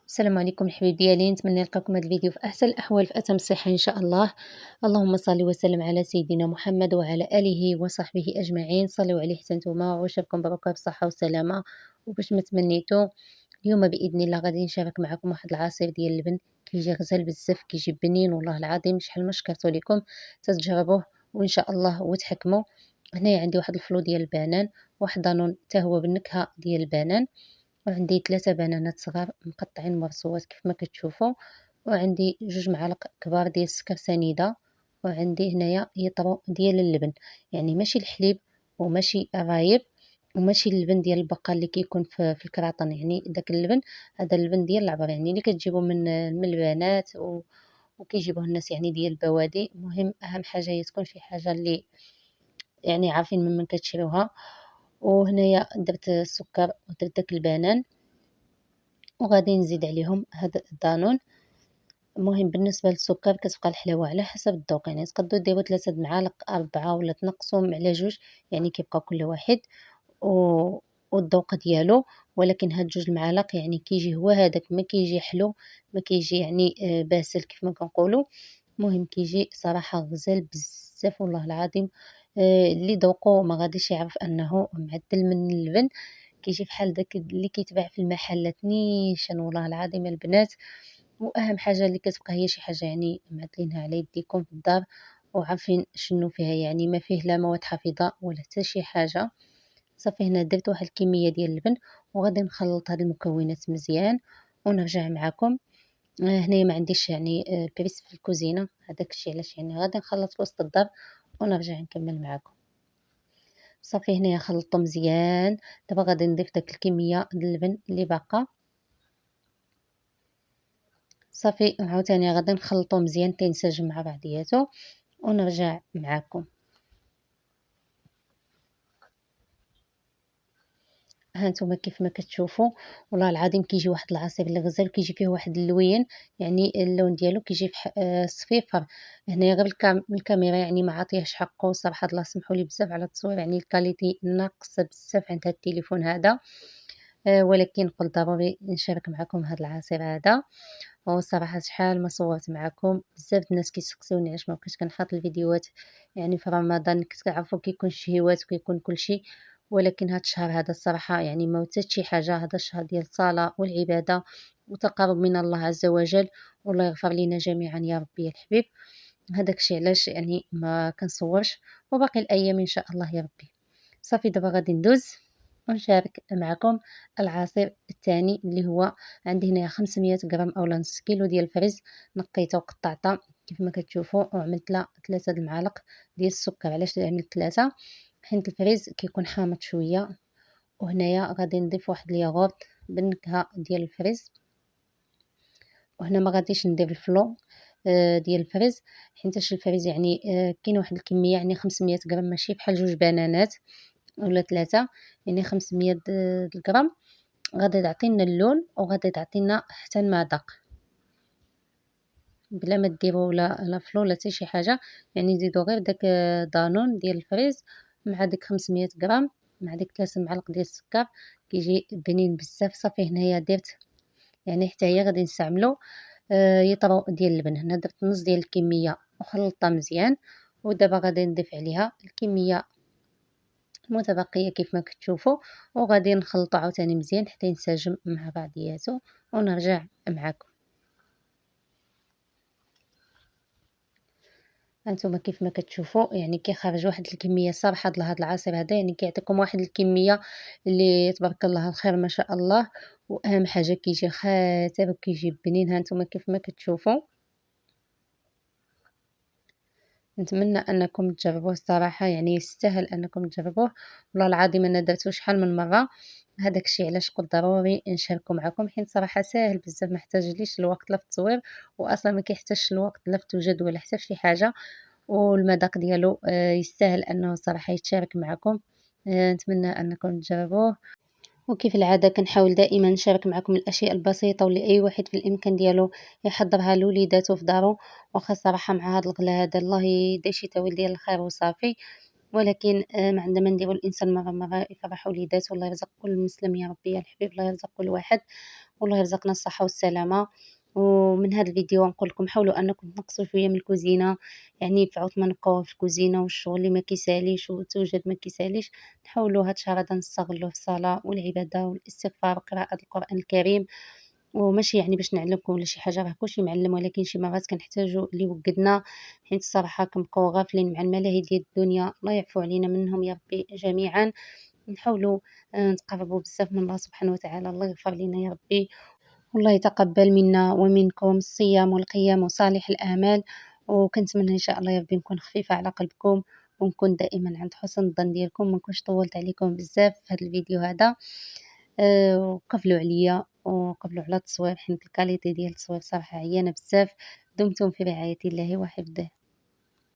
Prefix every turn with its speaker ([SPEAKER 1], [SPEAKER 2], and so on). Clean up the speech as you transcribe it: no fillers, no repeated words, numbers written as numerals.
[SPEAKER 1] السلام عليكم الحبايب ديالي، نتمنى نلقاكم هذا الفيديو في احسن الاحوال في اتم الصحه ان شاء الله. اللهم صل وسلم على سيدنا محمد وعلى اله وصحبه اجمعين. صلوا عليه حتى نتوما وعوشكم بركه بصحه وسلامه وباش ما تمنيتو. اليوم باذن الله غادي نشارك معكم واحد العصير ديال اللبن كيجي غزال بزاف، كيجي بنين والله العظيم. شحال ما شكرتو لكم تتجربوه وان شاء الله وتحكموا. هنايا عندي واحد الفلو ديال البنان، واحد دانون حتى هو بالنكهه ديال البنان، وعندي 3 بنانات صغار مقطعين مرصوات كيف ما كتشوفوا، وعندي 2 معالق كبار ديال السكر سنيده، وعندي هنايا يطرو ديال اللبن، يعني ماشي الحليب وماشي الرايب وماشي اللبن ديال البقال اللي كيكون في الكراطن، يعني داك اللبن هذا اللبن ديال العبر، يعني اللي كتجيبو من البنات وكيجيبوه الناس يعني ديال البوادي. المهم اهم حاجه هي تكون شي حاجه اللي يعني عارفين من كتشريوها. وهنايا درت السكر ودرت داك البنان وغادي نزيد عليهم هاد الدانون. المهم بالنسبه للسكر كتبقى الحلاوه على حسب الذوق، يعني تقدروا ديروا 3 معالق 4 ولا تنقصوا على 2، يعني كيبقى كل واحد و والذوق ديالو. ولكن هاد 2 المعالق يعني كيجي هو هذاك، ما كيجي حلو، ما كيجي يعني باسل كيف ما كنقولوا. المهم كيجي صراحه غزال بزاف والله العظيم. اللي ذوقه ما غاديش يعرف انه معدل من اللبن، كيجي بحال داك اللي كيتباع في المحلات نيشان والله العظيم البنات. واهم حاجه اللي كتبقى هي شي حاجه يعني معدلينها على يديكم في الدار وعارفين شنو فيها، يعني ما فيه لا مواد حافظه ولا حتى شي حاجه. صافي هنا درت واحد الكميه ديال اللبن وغادي نخلط هاد المكونات مزيان ونرجع معكم. هنايا ما عنديش يعني بريس في الكوزينه، هذاك الشيء علاش يعني غادي نخلط في وسط الدار ونرجع نكمل معكم. صافي هنايا خلطته مزيان. دابا غادي نضيف داك الكميه ديال اللبن اللي باقا. صافي عاوتاني غادي نخلطو مزيان تينسجم مع بعضياتو ونرجع معاكم. ها نتوما كيف ما كتشوفوا والله العظيم كيجي واحد العصير اللي غزال، كيجي فيه واحد اللوين، يعني اللون ديالو كيجي صفيفر. هنايا غير الكاميرا يعني ما عطيهش حقه صراحه، الله سمحوا لي بزاف على التصوير، يعني الكاليتي ناقصه بزاف عند هاد التليفون هذا. ولكن قلت ضروري نشارك معكم هاد العصير هذا. وصراحة شحال ما صورت معكم بزاف د الناس كيسقسيوني علاش ما بقيتش كنحط الفيديوهات يعني في رمضان، كتعرفوا كيكون الشهيوات وكيكون كلشي. ولكن هاد الشهر هذا الصراحة يعني ما وتات شي حاجة، هذا الشهر ديال الصلاة والعبادة وتقرب من الله عز وجل، والله يغفر لينا جميعا يا ربي يا الحبيب. هذاك الشيء علاش يعني ما كنصورش، وباقي الايام ان شاء الله يا ربي. صافي دابا غادي ندوز ونشارك معكم العصير الثاني اللي هو عندي هنايا 500 غرام اولا نص كيلو ديال الفريز. نقيته وقطعته كيف ما كتشوفوا وعملت لها 3 المعالق ديال السكر. علاش عملت 3؟ حيت الفريز كيكون حامض شويه. وهنايا غادي نضيف واحد الياغورت بالنكهه ديال الفريز. وهنا ما غاديش ندير الفلو ديال الفريز، حيتاش الفريز يعني كاين واحد الكميه، يعني 500 غرام ماشي بحال 2 بنانات ولا 3، يعني 500 غرام غادي تعطينا اللون وغادي تعطينا حتى المذاق بلا ما ديروا لا فلو لا حتى شي حاجه. يعني زيدوا غير داك دانون ديال الفريز مع ديك 500 غرام مع ديك 3 معالق ديال السكر، كيجي بنين بزاف. صافي هنايا درت يعني حتى هي غادي نستعملو يطرو ديال اللبن. هنا درت نص ديال الكميه وخلطتها مزيان، ودابا غادي نضيف عليها الكميه المتبقيه كيف ما كتشوفوا، وغادي نخلطو عاوتاني مزيان حتى ينسجم مع بعضياتو ونرجع معكم. هانتوما كيف ما كتشوفوا يعني كيخرج واحد الكميه صراحه د هذا العصير هذا، يعني كيعطيكم واحد الكميه اللي تبارك الله الخير ما شاء الله. واهم حاجه كيجي خاتر وكيجي بنين. هانتوما كيف ما كتشوفوا نتمنى انكم تجربوه الصراحه، يعني يستاهل انكم تجربوه. والله العظيم انا درتو شحال من مره. هذاك الشيء علاش قلت ضروري نشاركو معكم، حيت صراحه ساهل بزاف، ما احتاجليش الوقت لا في التصوير، واصلا ما كيحتاجش الوقت لا في التوجد ولا حتى في شي حاجه. والمذاق ديالو يستاهل انه صراحه يتشارك معكم. نتمنى انكم تجربوه. وكيف العادة كنحاول دائما نشارك معكم الأشياء البسيطة واللي أي واحد في الإمكان ديالو يحضرها لوليداتو في دارو. واخا الصراحة مع هاد الغلا هذا الله يدير شي تاويل ديال الخير وصافي. ولكن ما عندما نديرو الإنسان مرة مرة يفرح وليداتو. الله يرزق كل مسلم يا ربي يا الحبيب، الله يرزق كل واحد. والله يرزقنا الصحة والسلامة. ومن هذا الفيديو نقول لكم حاولوا أنكم تنقصوا شوية من الكوزينة، يعني في عوض ما نبقاو في الكوزينة والشغل اللي ما كيساليش وتوجد ما كيساليش، نحاولوا هاد الشهر هذا نستغلوه في الصلاة والعبادة والاستغفار وقراءة القرآن الكريم. وماشي يعني باش نعلمكم ولا شي حاجة، راه كلشي معلّم، ولكن شي مرات كنحتاجوا اللي يوقّدنا، حيت الصراحة كنبقاو غافلين مع الملاهي ديال الدنيا، الله يعفو علينا منهم يا ربي جميعًا. نحاولوا نتقربوا بزاف من الله سبحانه وتعالى، الله يغفر لينا يا ربي، والله يتقبل منا ومنكم الصيام والقيام وصالح الأعمال. وكنتمنى إن شاء الله يا ربي نكون خفيفة على قلبكم، ونكون دائمًا عند حسن الظن ديالكم، ما نكونش طوّلت عليكم بزاف في هذا الفيديو هذا. وقبلوا عليَّ وقبلوا على التصوير، حيت الكاليتي ديال التصوير صراحة عيانة بزاف. دمتم في رعاية الله وحفظه.